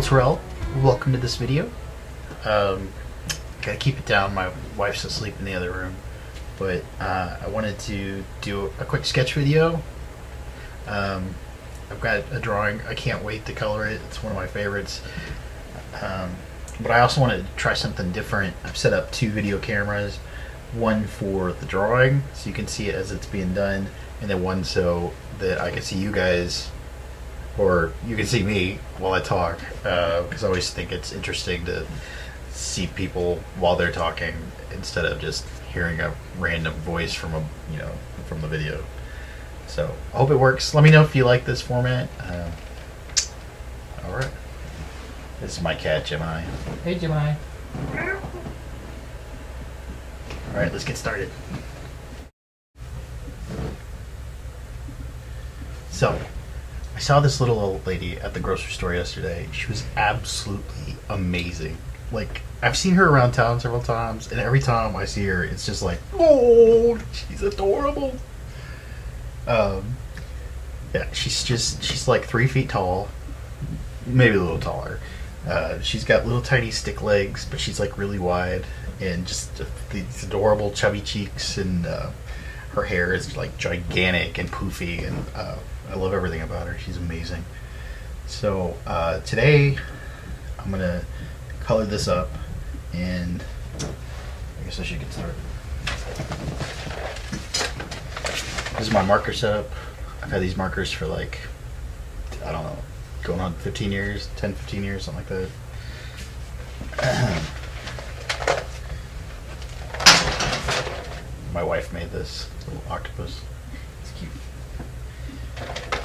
Terrell. Welcome to this video. Gotta keep it down, my wife's asleep in the other room. But I wanted to do a quick sketch video. I've got a drawing, I can't wait to color it, it's one of my favorites. But I also wanted to try something different. I've set up two video cameras, one for the drawing so you can see it as it's being done, and then one so that I can see you guys, or you can see me while I talk, because I always think it's interesting to see people while they're talking instead of just hearing a random voice from from the video. So I hope it works. Let me know if you like this format. All right, this is my cat Gemini. Hey Gemini. All right, let's get started. So I saw this little old lady at the grocery store yesterday. She was absolutely amazing. Like, I've seen her around town several times, and every time I see her, it's just like, oh, she's adorable. Yeah, she's like 3 feet tall, maybe a little taller. She's got little tiny stick legs, but she's like really wide, and just these adorable chubby cheeks, and her hair is like gigantic and poofy, and I love everything about her. She's amazing. So today I'm gonna color this up, and I guess I should get started. This is my marker setup. I've had these markers for like, I don't know, going on 15 years, 10, 15 years, something like that. My wife made this little octopus. It's cute.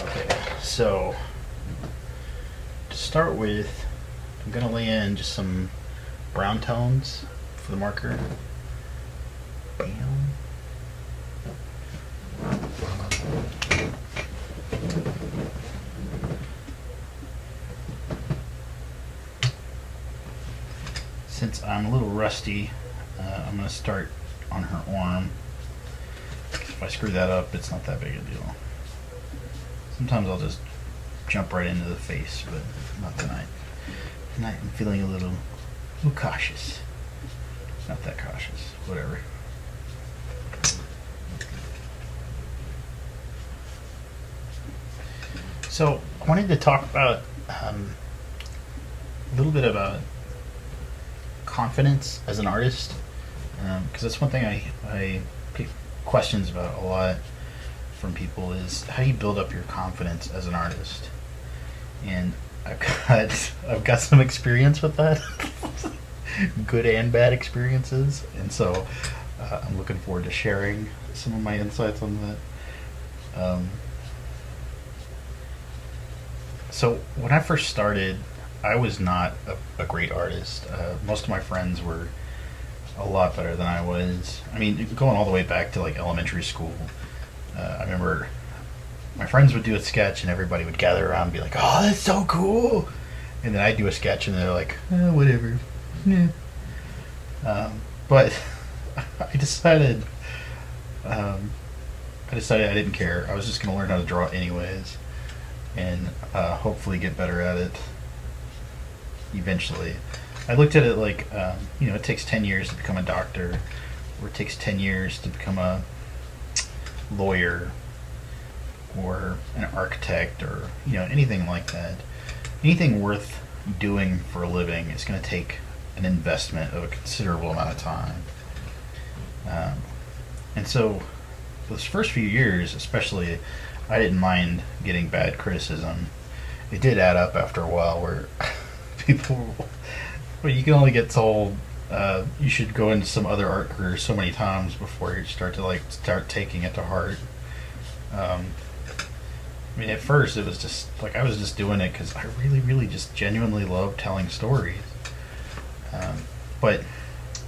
Okay, so to start with, I'm gonna lay in just some brown tones for the marker. Bam. Since I'm a little rusty, I'm gonna start on her arm. If I screw that up, it's not that big a deal. Sometimes I'll just jump right into the face, but not tonight. Tonight I'm feeling a little cautious. Not that cautious, whatever. So I wanted to talk about a little bit about confidence as an artist, because that's one thing I get questions about a lot from people, is how do you build up your confidence as an artist? And I've got some experience with that, good and bad experiences, and so I'm looking forward to sharing some of my insights on that. So when I first started, I was not a great artist. Most of my friends were a lot better than I was. I mean, going all the way back to like elementary school, I remember my friends would do a sketch and everybody would gather around and be like, oh, that's so cool. And then I'd do a sketch and they're like, whatever. Yeah. But I decided I didn't care. I was just going to learn how to draw anyways, and hopefully get better at it eventually. I looked at it like, it takes 10 years to become a doctor, or it takes 10 years to become a lawyer, or an architect, or anything like that. Anything worth doing for a living is going to take an investment of a considerable amount of time. And so those first few years especially, I didn't mind getting bad criticism. It did add up after a while, where people, well, you can only get told you should go into some other art career so many times before you start taking it to heart. I mean, at first it was just like I was just doing it because I really, really just genuinely love telling stories. But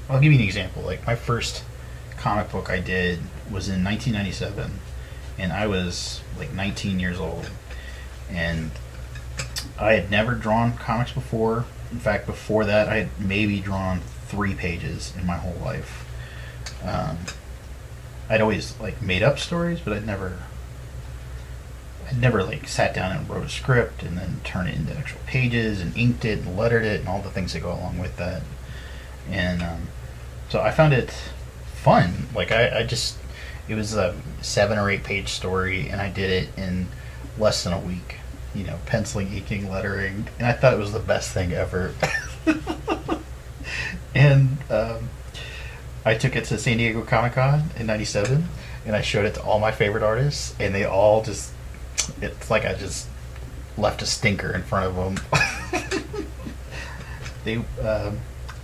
I'll give you an example. Like, my first comic book I did was in 1997, and I was like 19 years old, and I had never drawn comics before. In fact, before that, I had maybe drawn 3 pages in my whole life. I'd always like made up stories, but I'd never I'd never like sat down and wrote a script and then turned it into actual pages and inked it and lettered it and all the things that go along with that. And so I found it fun. Like I just, it was a 7 or 8 page story, and I did it in less than a week. You know, penciling, inking, lettering, and I thought it was the best thing ever. And I took it to San Diego Comic-Con in '97, and I showed it to all my favorite artists, and they all just, it's like I just left a stinker in front of them. They,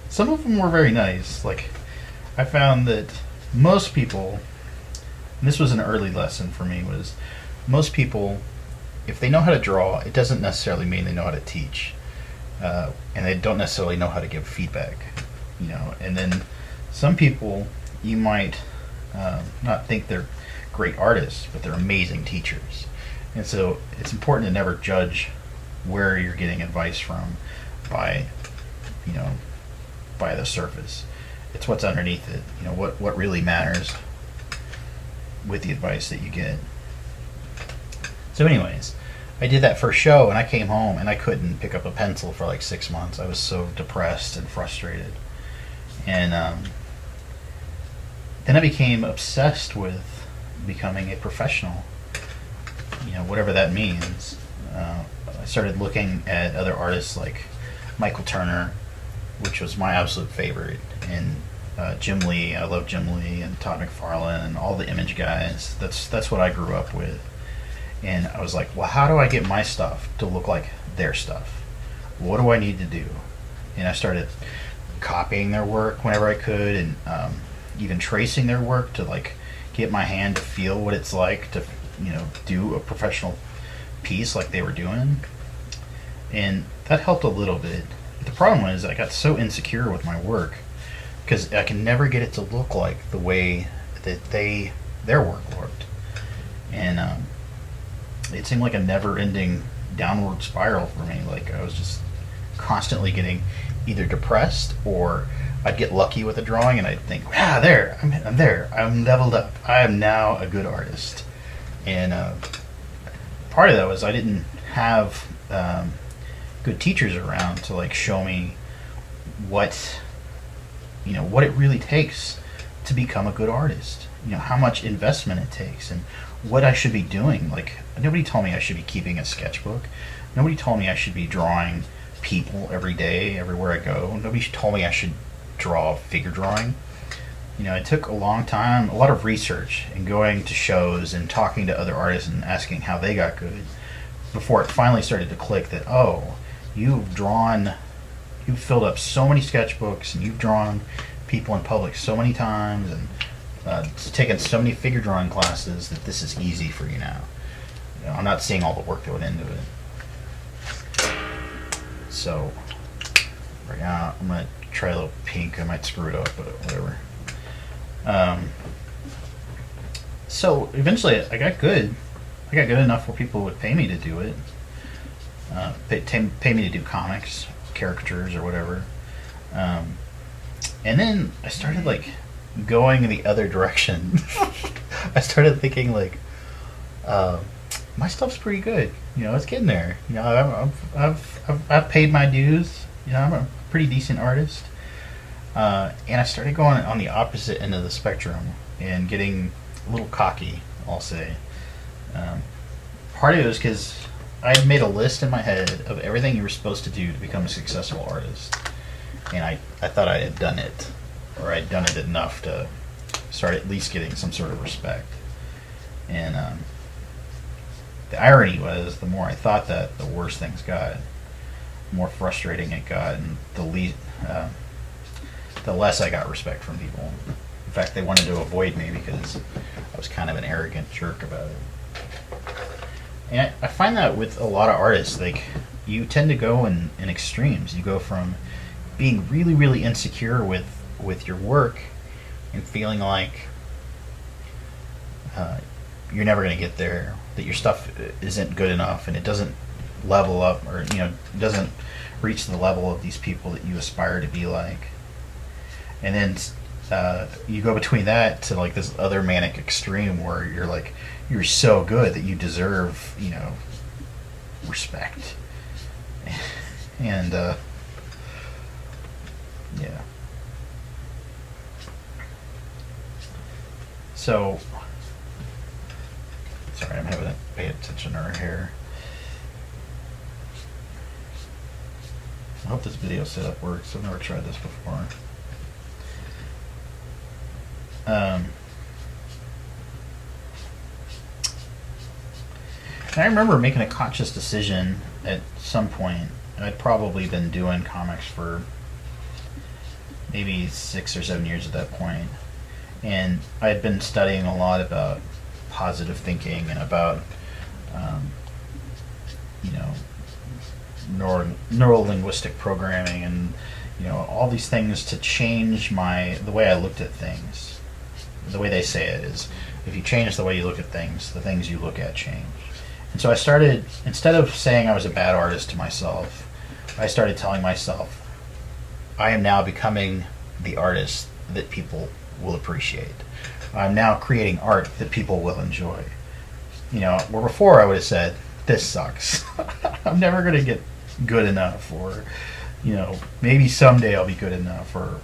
some of them were very nice. Like, I found that most people, and this was an early lesson for me, was most people, if they know how to draw, it doesn't necessarily mean they know how to teach, and they don't necessarily know how to give feedback, you know. And then some people, you might not think they're great artists, but they're amazing teachers. And so it's important to never judge where you're getting advice from by, you know, by the surface. It's what's underneath it, you know, what really matters with the advice that you get. So anyways, I did that first show, and I came home and I couldn't pick up a pencil for like 6 months. I was so depressed and frustrated. And then I became obsessed with becoming a professional, you know, whatever that means. I started looking at other artists like Michael Turner, which was my absolute favorite, and Jim Lee. I love Jim Lee and Todd McFarlane and all the Image guys. That's what I grew up with. And I was like, well, how do I get my stuff to look like their stuff? What do I need to do? And I started copying their work whenever I could, and even tracing their work to like get my hand to feel what it's like to, you know, do a professional piece like they were doing. And that helped a little bit. But the problem was I got so insecure with my work because I can never get it to look like the way that their work looked. And it seemed like a never-ending downward spiral for me. Like I was just constantly getting either depressed, or I'd get lucky with a drawing and I'd think, wow, there, I'm there, I'm leveled up, I am now a good artist. And part of that was I didn't have good teachers around to like show me what, you know, what it really takes to become a good artist. You know, how much investment it takes and what I should be doing. Like, nobody told me I should be keeping a sketchbook. Nobody told me I should be drawing people every day, everywhere I go. Nobody told me I should draw figure drawing. You know, it took a long time, a lot of research, and going to shows and talking to other artists and asking how they got good before it finally started to click that, oh, you've filled up so many sketchbooks and you've drawn people in public so many times and taken so many figure drawing classes that this is easy for you now. You know, I'm not seeing all the work that went into it. So right now I'm gonna try a little pink. I might screw it up, but whatever. So eventually I got good. I got good enough where people would pay me to do it. Pay me to do comics, caricatures, or whatever. And then I started like going in the other direction. I started thinking like, my stuff's pretty good. You know, it's getting there. You know, I've paid my dues. You know, I'm a pretty decent artist. And I started going on the opposite end of the spectrum and getting a little cocky, I'll say. Part of it was because I had made a list in my head of everything you were supposed to do to become a successful artist. And I thought I had done it, or I'd done it enough to start at least getting some sort of respect. And the irony was, the more I thought that, the worse things got, the more frustrating it got, and the less I got respect from people. In fact, they wanted to avoid me because I was kind of an arrogant jerk about it. And I find that with a lot of artists, like, you tend to go in extremes. You go from being really, really insecure with your work and feeling like you're never going to get there, that your stuff isn't good enough and it doesn't level up, or, you know, doesn't reach the level of these people that you aspire to be like. And then you go between that to like this other manic extreme where you're like you're so good that you deserve, you know, respect. And yeah. So sorry, I'm having to pay attention to her hair. I hope this video setup works. I've never tried this before. And I remember making a conscious decision at some point. I'd probably been doing comics for maybe 6 or 7 years at that point. And I had been studying a lot about positive thinking and about, you know, neuro-linguistic programming and, you know, all these things to change the way I looked at things. The way they say it is, if you change the way you look at things, the things you look at change. And so I started, instead of saying I was a bad artist to myself, I started telling myself, I am now becoming the artist that people will appreciate. I'm now creating art that people will enjoy. You know, where before I would have said, this sucks. I'm never going to get good enough, or, you know, maybe someday I'll be good enough, or,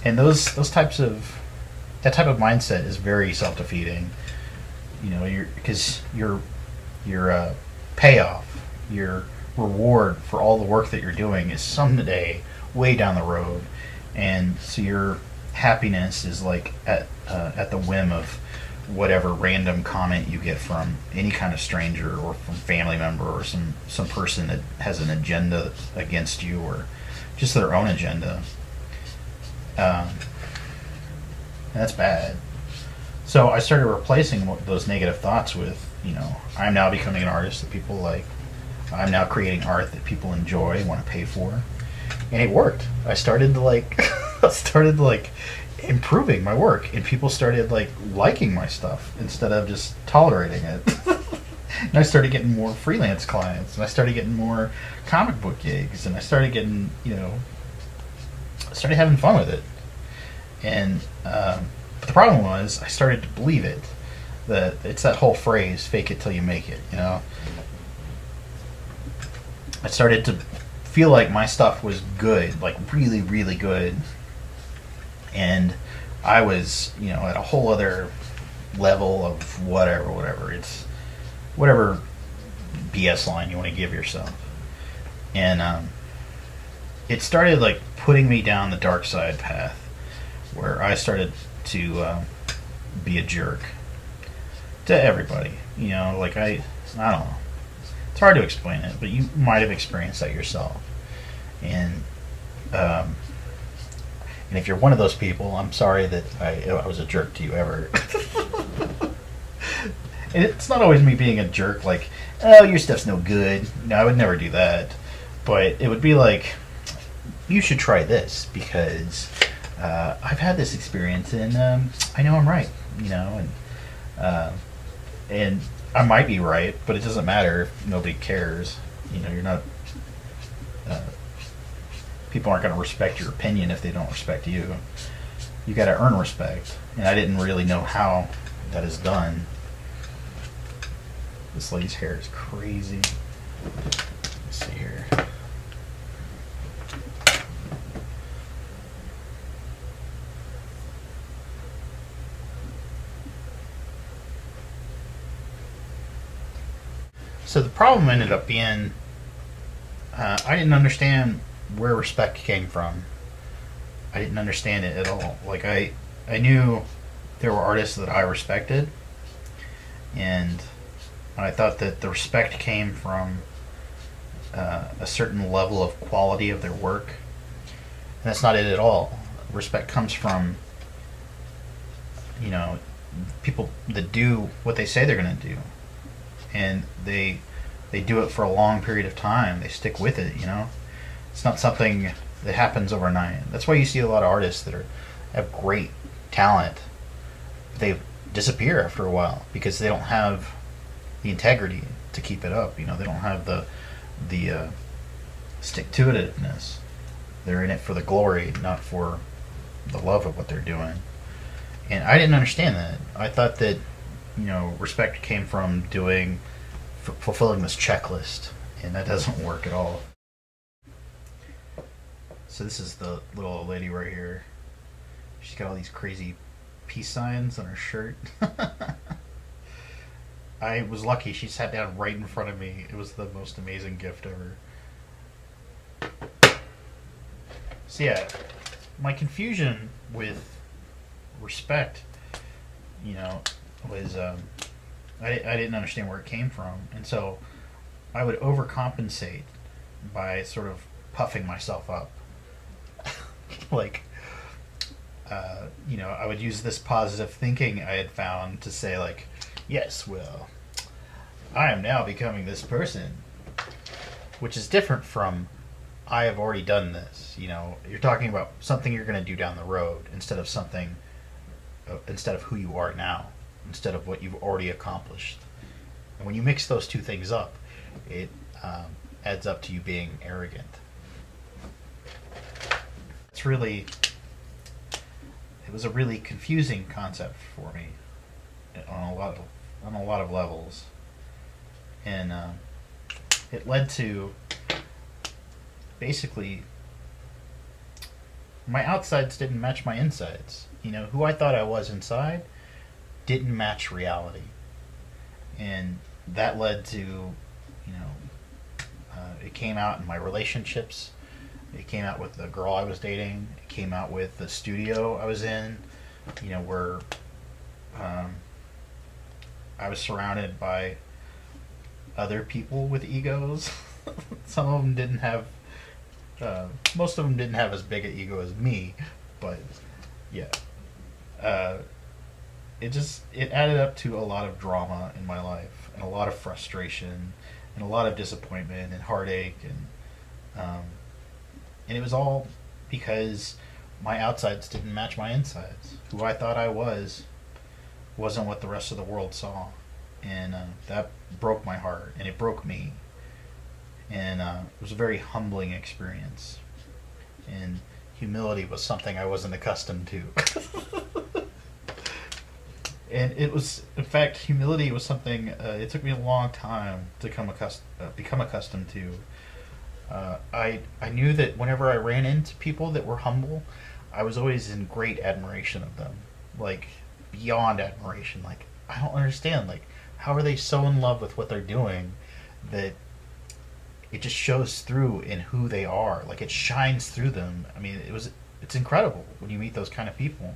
and that type of mindset is very self-defeating. You know, because your payoff, your reward for all the work that you're doing is someday way down the road, and so your happiness is like at the whim of whatever random comment you get from any kind of stranger or from family member or some person that has an agenda against you or just their own agenda. And that's bad. So I started replacing those negative thoughts with, you know, I'm now becoming an artist that people like. I'm now creating art that people enjoy, want to pay for. And it worked. I started to like improving my work, and people started like liking my stuff instead of just tolerating it. And I started getting more freelance clients, and I started getting more comic book gigs, and I started getting, you know, I started having fun with it. And but the problem was I started to believe it. That it's that whole phrase, fake it till you make it, you know. I started to feel like my stuff was good, like really, really good. And I was, you know, at a whole other level of whatever. It's whatever BS line you want to give yourself. And it started like putting me down the dark side path, where I started to be a jerk to everybody. You know, like I don't know. It's hard to explain it, but you might have experienced that yourself. And if you're one of those people, I'm sorry that I was a jerk to you ever. And it's not always me being a jerk, like, oh, your stuff's no good. No, I would never do that. But it would be like, you should try this because I've had this experience and I know I'm right, you know, and I might be right, but it doesn't matter if nobody cares. You know, you're not. People aren't going to respect your opinion if they don't respect you. You got to earn respect, and I didn't really know how that is done. This lady's hair is crazy. Let's see here. So the problem ended up being I didn't understand where respect came from. I didn't understand it at all. Like I knew there were artists that I respected, and I thought that the respect came from a certain level of quality of their work. And that's not it at all. Respect comes from, you know, people that do what they say they're going to do, and they do it for a long period of time. They stick with it, you know. It's not something that happens overnight. That's why you see a lot of artists that have great talent. They disappear after a while because they don't have the integrity to keep it up. You know, they don't have the stick-to-itiveness. They're in it for the glory, not for the love of what they're doing. And I didn't understand that. I thought that, respect came from fulfilling this checklist, and that doesn't work at all. So this is the little old lady right here. She's got all these crazy peace signs on her shirt. I was lucky. She sat down right in front of me. It was the most amazing gift ever. So yeah, my confusion with respect, was I didn't understand where it came from, and so I would overcompensate by sort of puffing myself up. Like, I would use this positive thinking I had found to say, like, yes, well, I am now becoming this person, which is different from I have already done this. You're talking about something you're going to do down the road instead of who you are now, instead of what you've already accomplished. And when you mix those two things up, it adds up to you being arrogant. It was a really confusing concept for me on a lot of levels, and it led to basically my outsides didn't match my insides. Who I thought I was inside didn't match reality, and that led to it came out in my relationships. It came out with the girl I was dating. It came out with the studio I was in, where I was surrounded by other people with egos. Some of them didn't have, most of them didn't have as big an ego as me, but yeah. It added up to a lot of drama in my life, and a lot of frustration, and a lot of disappointment and heartache, and it was all because my outsides didn't match my insides. Who I thought I wasn't what the rest of the world saw. And that broke my heart, and it broke me. And it was a very humbling experience. And humility was something I wasn't accustomed to. And it was, in fact, humility was something, it took me a long time to become accustomed to. I knew that whenever I ran into people that were humble, I was always in great admiration of them, like beyond admiration. Like, I don't understand, like, how are they so in love with what they're doing that it just shows through in who they are? Like, it shines through them. I mean, it's incredible when you meet those kind of people,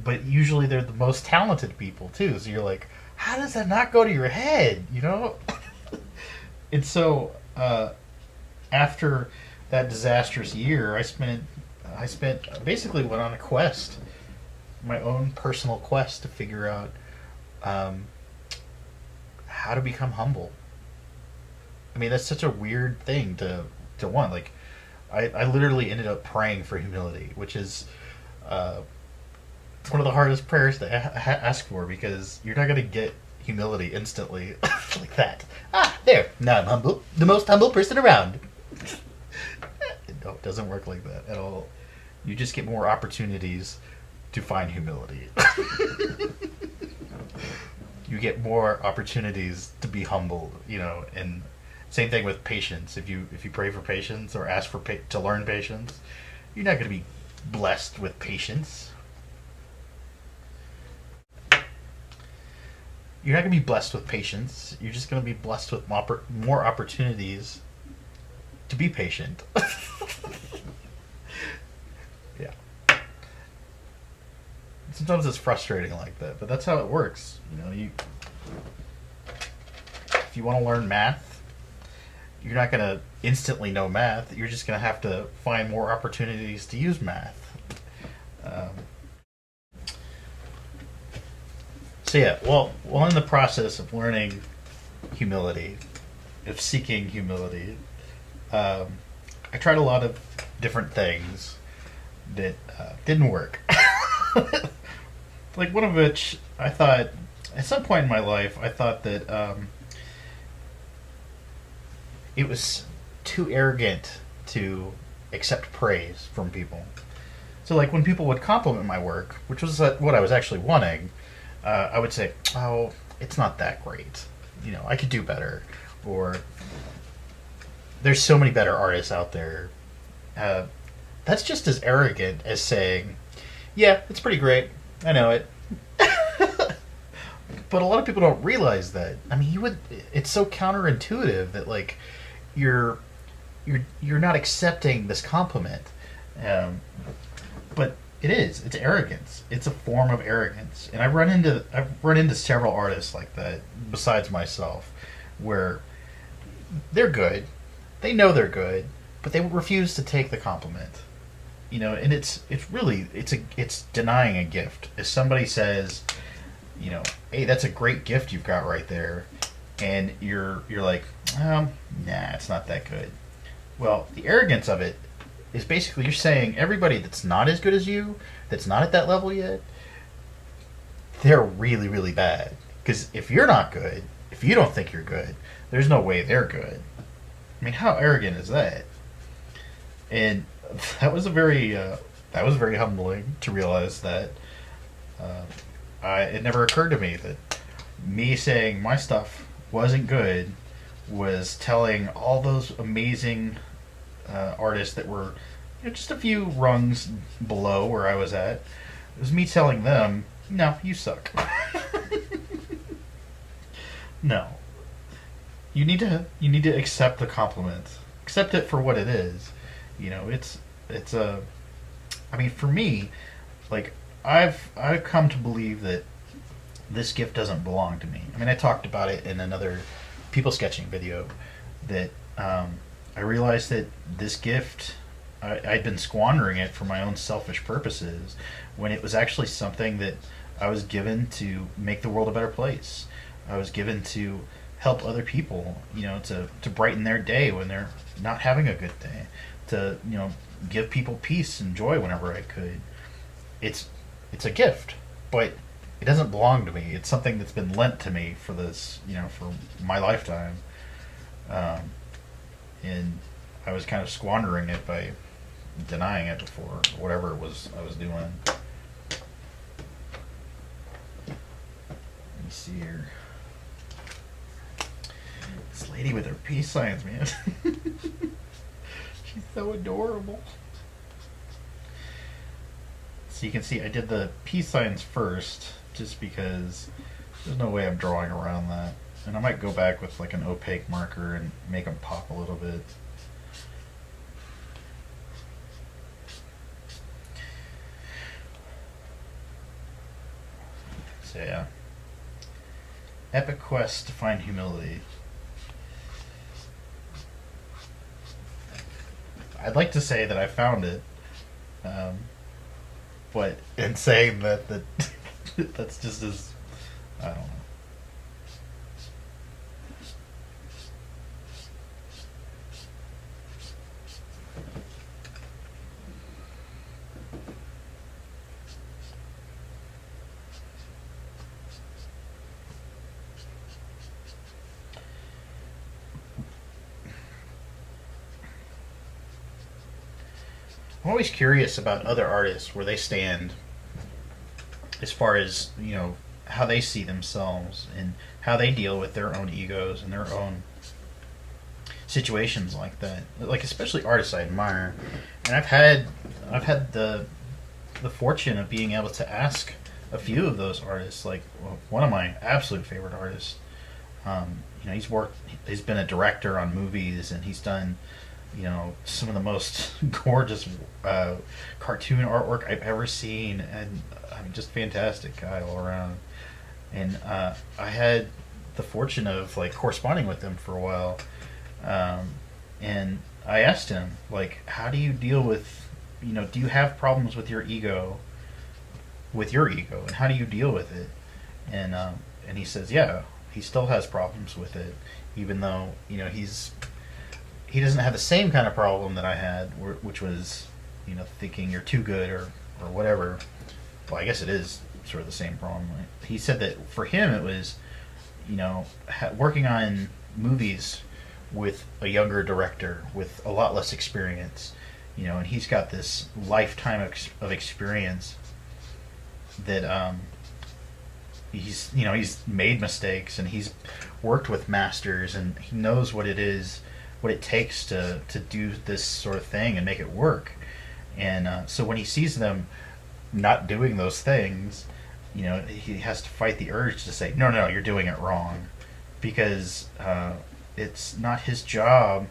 but usually they're the most talented people too. So you're like, how does that not go to your head? And so after that disastrous year, I basically went on a quest, my own personal quest to figure out how to become humble. I mean, that's such a weird thing to want. Like, I literally ended up praying for humility, which is it's one of the hardest prayers to ask for, because you're not going to get humility instantly like that. There, now I'm humble, the most humble person around. No, it doesn't work like that at all. You just get more opportunities to find humility. You get more opportunities to be humbled, and same thing with patience. If you pray for patience or ask for to learn patience, you're not going to be blessed with patience. You're not going to be blessed with patience. You're just going to be blessed with more opportunities to be patient. Yeah. Sometimes it's frustrating like that, but that's how it works. If you want to learn math, you're not going to instantly know math. You're just going to have to find more opportunities to use math. So yeah, well, in the process of learning humility, of seeking humility, I tried a lot of different things that didn't work. Like, one of which, I thought, at some point in my life, I thought that it was too arrogant to accept praise from people. So like when people would compliment my work, which was what I was actually wanting, I would say, "Oh, it's not that great. You know, I could do better," or "There's so many better artists out there." Uh, that's just as arrogant as saying, "Yeah, it's pretty great. I know it." But a lot of people don't realize that. I mean, you would. It's so counterintuitive that like you're you're not accepting this compliment. Um, but it is. It's arrogance. It's a form of arrogance, and I've run into several artists like that besides myself, where they're good, they know they're good, but they refuse to take the compliment. You know, and it's really it's denying a gift. If somebody says, you know, "Hey, that's a great gift you've got right there," and you're like, nah, it's not that good. Well, the arrogance of it is basically you're saying everybody that's not as good as you, that's not at that level yet, they're really, really bad. Because if you're not good, if you don't think you're good, there's no way they're good. I mean, how arrogant is that? And that was very humbling to realize that. It never occurred to me that me saying my stuff wasn't good was telling all those amazing artists that were, you know, just a few rungs below where I was at. It was me telling them, "No, you suck." No, you need to accept the compliment, accept it for what it is. You know, it's a. I mean, for me, like I've come to believe that this gift doesn't belong to me. I mean, I talked about it in another people sketching video that I realized that this gift, I'd been squandering it for my own selfish purposes when it was actually something that I was given to make the world a better place. I was given to help other people, you know, to brighten their day when they're not having a good day, to, you know, give people peace and joy whenever I could. It's a gift, but it doesn't belong to me. It's something that's been lent to me for this, you know, for my lifetime. And I was kind of squandering it by denying it before whatever it was I was doing. Let me see here. This lady with her peace signs, man. She's so adorable. So you can see I did the peace signs first just because there's no way I'm drawing around that. And I might go back with like an opaque marker and make them pop a little bit. So yeah. Epic quest to find humility. I'd like to say that I found it. But in saying that that's just as, I don't know. I'm always curious about other artists where they stand as far as, you know, how they see themselves and how they deal with their own egos and their own situations like that. Like especially artists I admire. And I've had the fortune of being able to ask a few of those artists, like one of my absolute favorite artists. You know, he's been a director on movies, and he's done, you know, some of the most gorgeous cartoon artwork I've ever seen, and I mean, just fantastic guy all around. And I had the fortune of like corresponding with him for a while, and I asked him, like, how do you deal with, you know, do you have problems with your ego, and how do you deal with it? And he says, yeah, he still has problems with it, even though, you know, he doesn't have the same kind of problem that I had, which was, you know, thinking you're too good or whatever. Well, I guess it is sort of the same problem. Right? He said that for him it was, you know, working on movies with a younger director with a lot less experience. and he's got this lifetime of experience that he's made mistakes, and he's worked with masters, and he knows what it takes to do this sort of thing and make it work. And so when he sees them not doing those things, he has to fight the urge to say, no, you're doing it wrong, because it's not his job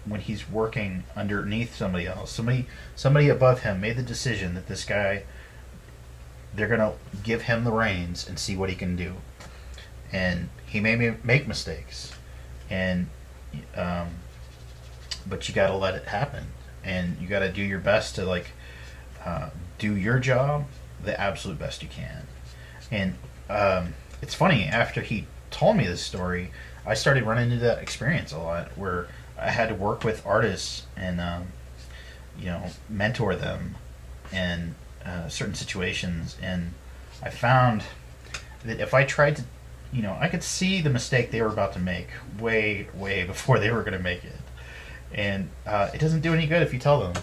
when he's working underneath somebody else. Somebody above him made the decision that this guy, they're going to give him the reins and see what he can do. And he may make mistakes, and but you got to let it happen, and you got to do your best to do your job the absolute best you can. And it's funny, after he told me this story, I started running into that experience a lot, where I had to work with artists and mentor them in certain situations, and I found that if I tried to, I could see the mistake they were about to make way before they were going to make it, and it doesn't do any good if you tell them.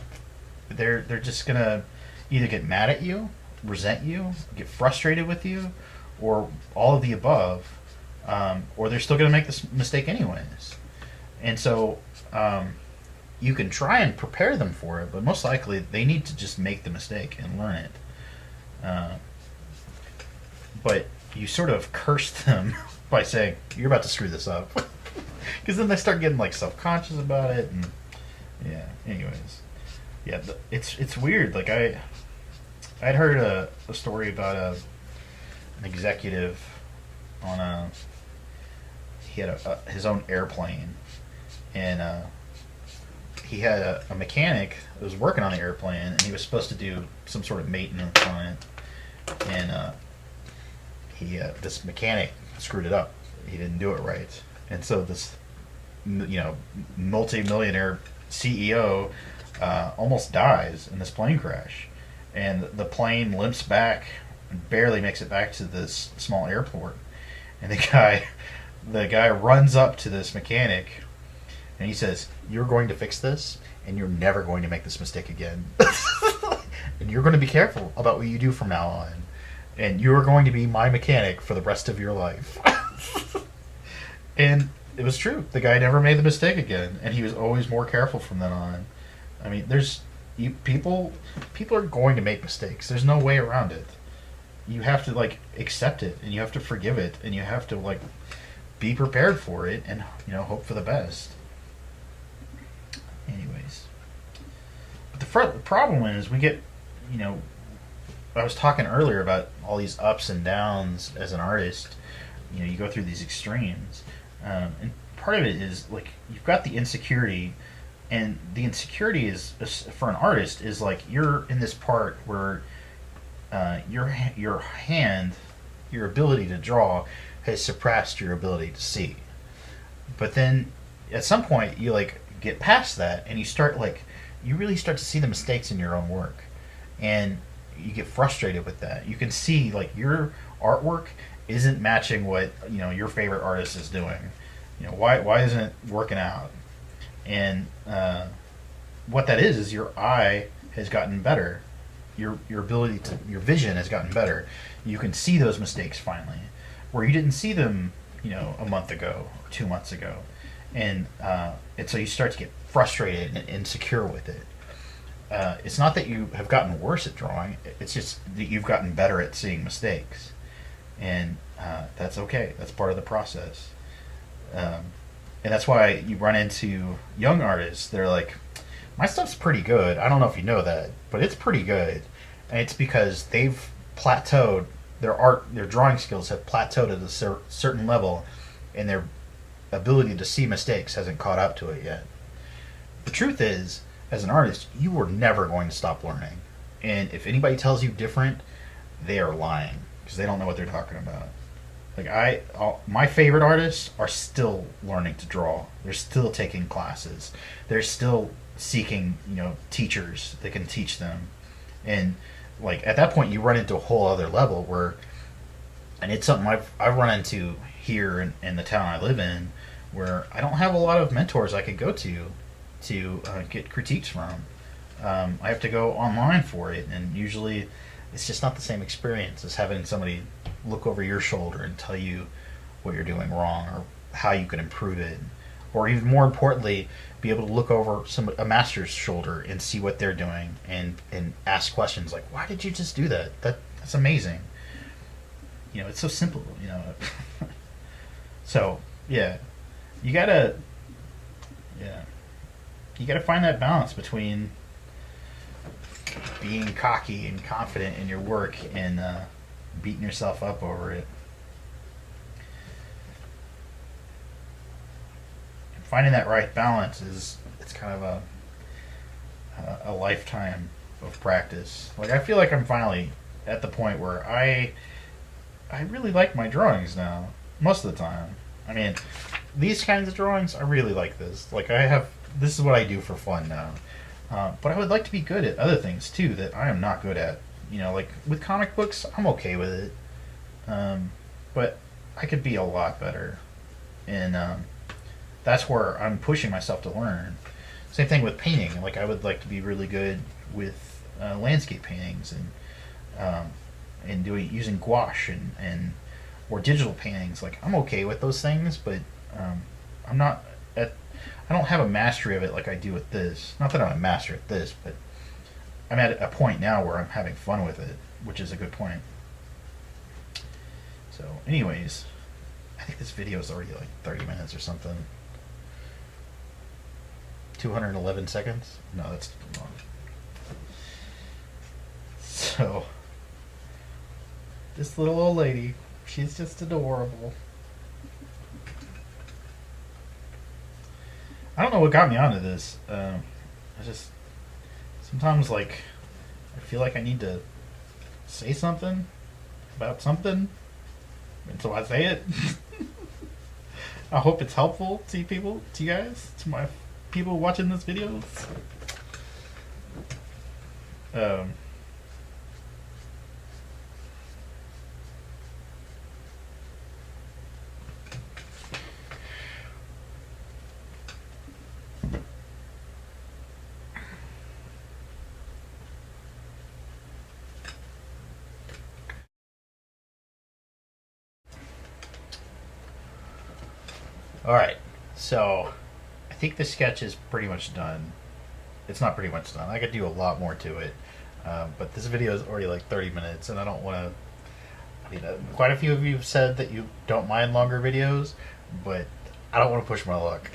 They're just gonna either get mad at you, resent you, get frustrated with you, or all of the above, or they're still gonna make this mistake anyways. And so you can try and prepare them for it, but most likely they need to just make the mistake and learn it. But you sort of curse them by saying, you're about to screw this up. Because then they start getting self-conscious about it, and anyways. It's weird. I'd heard a story about an executive on he had his own airplane, and he had a mechanic that was working on the airplane, and he was supposed to do some sort of maintenance on it, and this mechanic screwed it up. He didn't do it right, and so this multi-millionaire CEO almost dies in this plane crash, and the plane limps back and barely makes it back to this small airport, and the guy runs up to this mechanic, and he says, you're going to fix this, and you're never going to make this mistake again. And you're going to be careful about what you do from now on, and you're going to be my mechanic for the rest of your life. And it was true. The guy never made the mistake again, and he was always more careful from then on. I mean, people are going to make mistakes. There's no way around it. You have to accept it, and you have to forgive it, and you have to be prepared for it, and hope for the best. Anyways, but the problem is we get I was talking earlier about all these ups and downs as an artist. You go through these extremes, and part of it is you've got the insecurity. And the insecurity is for an artist is you're in this part where your hand, your ability to draw, has surpassed your ability to see. But then at some point you get past that, and you start you really start to see the mistakes in your own work, and you get frustrated with that. You can see your artwork isn't matching what your favorite artist is doing. Why isn't it working out? And what that is your eye has gotten better. Your ability to, your vision has gotten better. You can see those mistakes finally, where you didn't see them, a month ago or 2 months ago, and so you start to get frustrated and insecure with it. It's not that you have gotten worse at drawing; it's just that you've gotten better at seeing mistakes, and that's okay. That's part of the process. And that's why you run into young artists. They're like, my stuff's pretty good. I don't know if you know that, but it's pretty good. And it's because they've plateaued. Their drawing skills have plateaued at a certain level, and their ability to see mistakes hasn't caught up to it yet. The truth is, as an artist, you are never going to stop learning. And if anybody tells you different, they are lying, because they don't know what they're talking about. My favorite artists are still learning to draw. They're still taking classes. They're still seeking, teachers that can teach them. And at that point, you run into a whole other level where, and it's something I've run into here in the town I live in, where I don't have a lot of mentors I could go to get critiques from. I have to go online for it, and usually it's just not the same experience as having somebody look over your shoulder and tell you what you're doing wrong or how you can improve it, or even more importantly, be able to look over a master's shoulder and see what they're doing and ask questions like, "Why did you just do that? That's amazing." It's so simple. So yeah, you gotta yeah you gotta find that balance between being cocky and confident in your work and beating yourself up over it. And finding that right balance it's kind of a lifetime of practice. Like, I feel like I'm finally at the point where I really like my drawings now most of the time. I mean, these kinds of drawings, I really like this. Like, this is what I do for fun now. But I would like to be good at other things too that I am not good at. Like with comic books, I'm okay with it. But I could be a lot better. And that's where I'm pushing myself to learn. Same thing with painting. Like, I would like to be really good with landscape paintings and using gouache and or digital paintings. Like, I'm okay with those things, but I'm not I don't have a mastery of it like I do with this. Not that I'm a master at this, but I'm at a point now where I'm having fun with it, which is a good point. So, anyways, I think this video is already like 30 minutes or something. 211 seconds? No, that's too long. So, this little old lady, she's just adorable. I don't know what got me onto this. I just sometimes, like, I feel like I need to say something about something, and so I say it. I hope it's helpful to you guys, to my people watching this video. Alright, so I think the sketch is pretty much done. It's not pretty much done. I could do a lot more to it. But this video is already like 30 minutes, and I don't want to... quite a few of you have said that you don't mind longer videos, but I don't want to push my luck.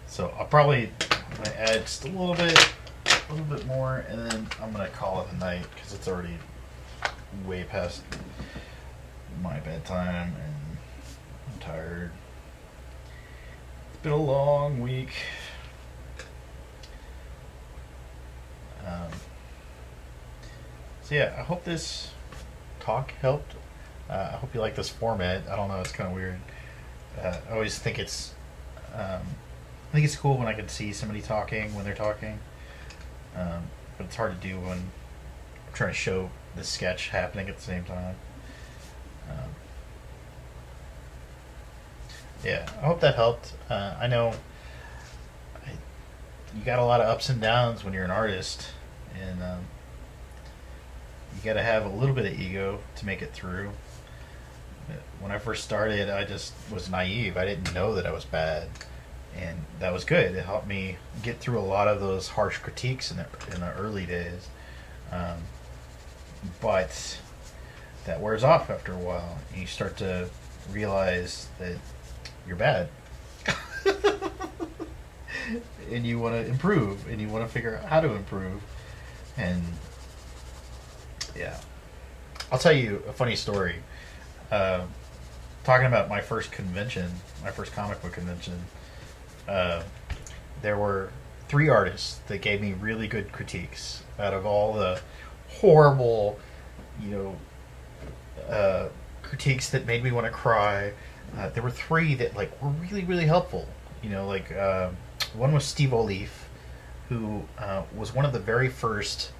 So I'll probably add just a little bit more, and then I'm going to call it a night, because it's already way past my bedtime, and I'm tired. It's been a long week. So yeah, I hope this talk helped. I hope you like this format. I don't know, it's kind of weird. I always think it's cool when I can see somebody talking when they're talking, but it's hard to do when I'm trying to show the sketch happening at the same time. Yeah, I hope that helped. I know you got a lot of ups and downs when you're an artist, and you got to have a little bit of ego to make it through. When I first started, I just was naive. I didn't know that I was bad, and that was good. It helped me get through a lot of those harsh critiques in the early days. But that wears off after a while, and you start to realize that you're bad. And you want to improve, and you want to figure out how to improve. And yeah, I'll tell you a funny story. Talking about my first convention, my first comic book convention, there were 3 artists that gave me really good critiques out of all the horrible, critiques that made me want to cry. There were 3 that were really, really helpful. One was Steve O'Leaf, who was one of the very first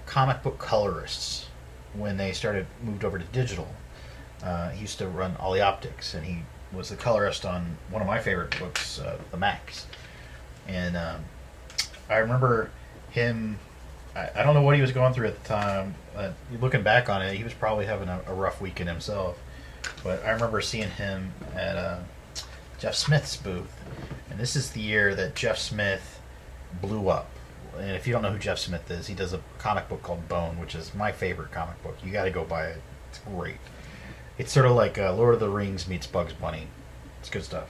comic book colorists when they moved over to digital. He used to run Ollie Optics, and he was the colorist on one of my favorite books, The Max. And I remember him. I don't know what he was going through at the time. Looking back on it, he was probably having a rough weekend himself. But I remember seeing him at Jeff Smith's booth, and this is the year that Jeff Smith blew up. And if you don't know who Jeff Smith is, he does a comic book called Bone, which is my favorite comic book. You got to go buy it. It's great. It's sort of like Lord of the Rings meets Bugs Bunny. It's good stuff.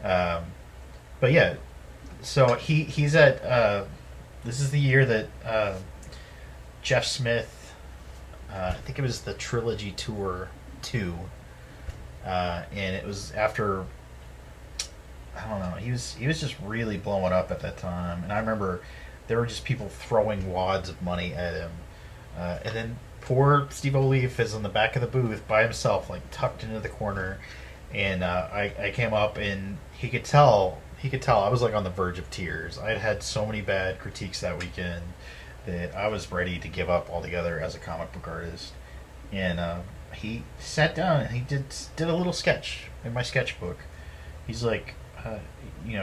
But yeah, so he's at. This is the year that Jeff Smith. I think it was the Trilogy Tour 2, and it was after. I don't know. He was just really blowing up at that time, and I remember there were just people throwing wads of money at him, and then poor Steve O'Leaf is in the back of the booth by himself, like tucked into the corner, and I came up and he could tell I was like on the verge of tears. I had had so many bad critiques that weekend that I was ready to give up altogether as a comic book artist, and he sat down and he did a little sketch in my sketchbook. He's like.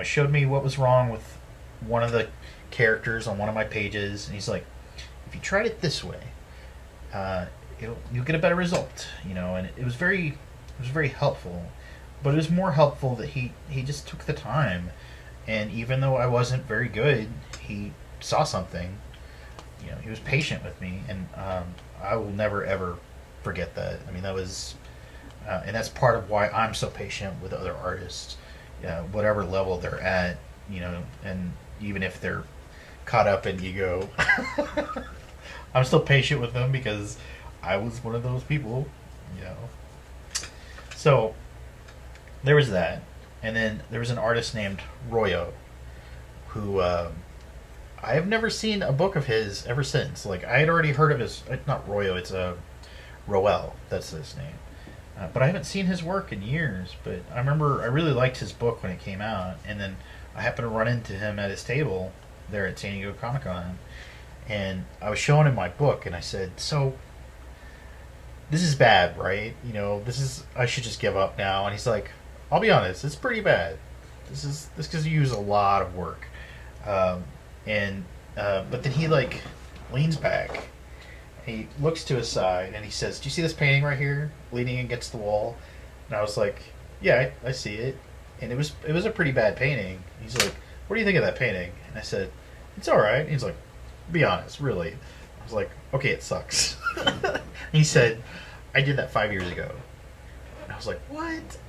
Showed me what was wrong with one of the characters on one of my pages, and he's like, if you tried it this way, you'll get a better result, and it was very helpful. But it was more helpful that he just took the time, and even though I wasn't very good, he saw something. He was patient with me, and I will never ever forget that. I mean, that was, and that's part of why I'm so patient with other artists. Whatever level they're at, and even if they're caught up in ego, I'm still patient with them because I was one of those people, So there was that, and then there was an artist named Royo, who I have never seen a book of his ever since. Like I had already heard of his, not Royo, it's Roel. That's his name. But I haven't seen his work in years. But I remember I really liked his book when it came out, and then I happened to run into him at his table there at San Diego Comic Con, and I was showing him my book, and I said, "So this is bad, right? I should just give up now." And he's like, "I'll be honest, it's pretty bad. This because you use a lot of work." But then he like leans back. He looks to his side and he says, "Do you see this painting right here, leaning against the wall?" And I was like, "Yeah, I see it." And it was a pretty bad painting. He's like, "What do you think of that painting?" And I said, "It's all right." And he's like, "Be honest, really." I was like, "Okay, it sucks." And he said, "I did that 5 years ago." And I was like, "What?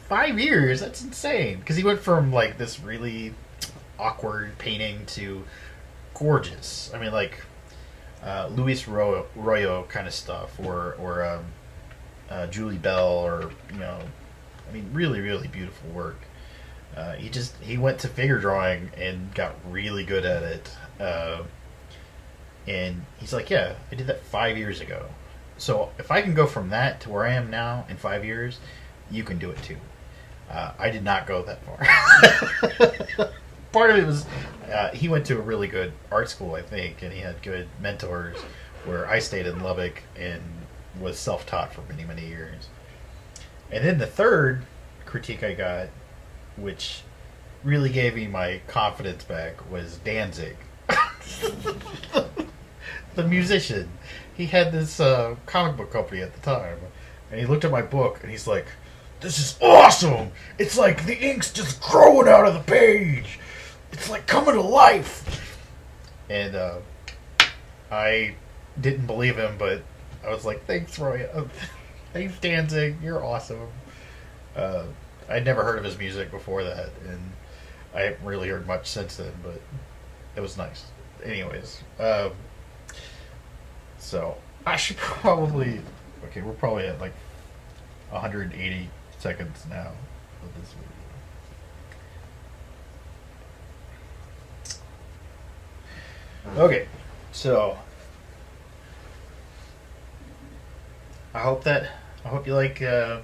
5 years? That's insane." Because he went from like this really awkward painting to gorgeous. I mean, like. Luis Royo kind of stuff, or Julie Bell, or I mean, really, really beautiful work. He went to figure drawing and got really good at it. And he's like, "Yeah, I did that 5 years ago. So if I can go from that to where I am now in 5 years, you can do it too." I did not go that far. Part of it was he went to a really good art school, I think, and he had good mentors, where I stayed in Lubbock and was self-taught for many, many years. And then the third critique I got, which really gave me my confidence back, was Danzig. The musician. He had this comic book company at the time, and he looked at my book and he's like, "This is awesome! It's like the ink's just growing out of the page! It's like coming to life!" And I didn't believe him, but I was like, "Thanks, Roy. Thanks, Danzig. You're awesome." I'd never heard of his music before that, and I haven't really heard much since then, but it was nice. Anyways, so I should probably... Okay, we're probably at like 180 seconds now of this video. Okay, so I hope you like. I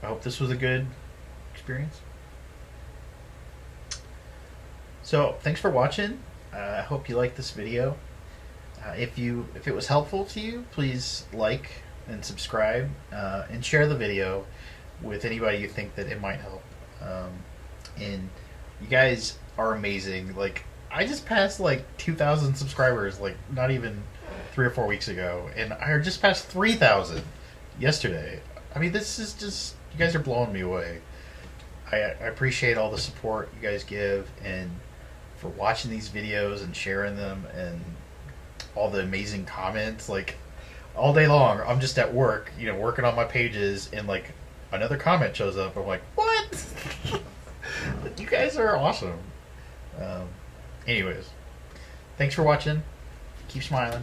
hope this was a good experience. So thanks for watching. I hope you liked this video. If it was helpful to you, please like and subscribe, and share the video with anybody you think that it might help. And you guys, are amazing. Like, I just passed like 2,000 subscribers, like not even 3 or 4 weeks ago, and I just passed 3,000 yesterday. I mean, this is just, you guys are blowing me away. I appreciate all the support you guys give, and for watching these videos and sharing them, and all the amazing comments. Like, all day long, I'm just at work, working on my pages, and like another comment shows up. I'm like, what? You guys are awesome. Anyways, thanks for watching. Keep smiling.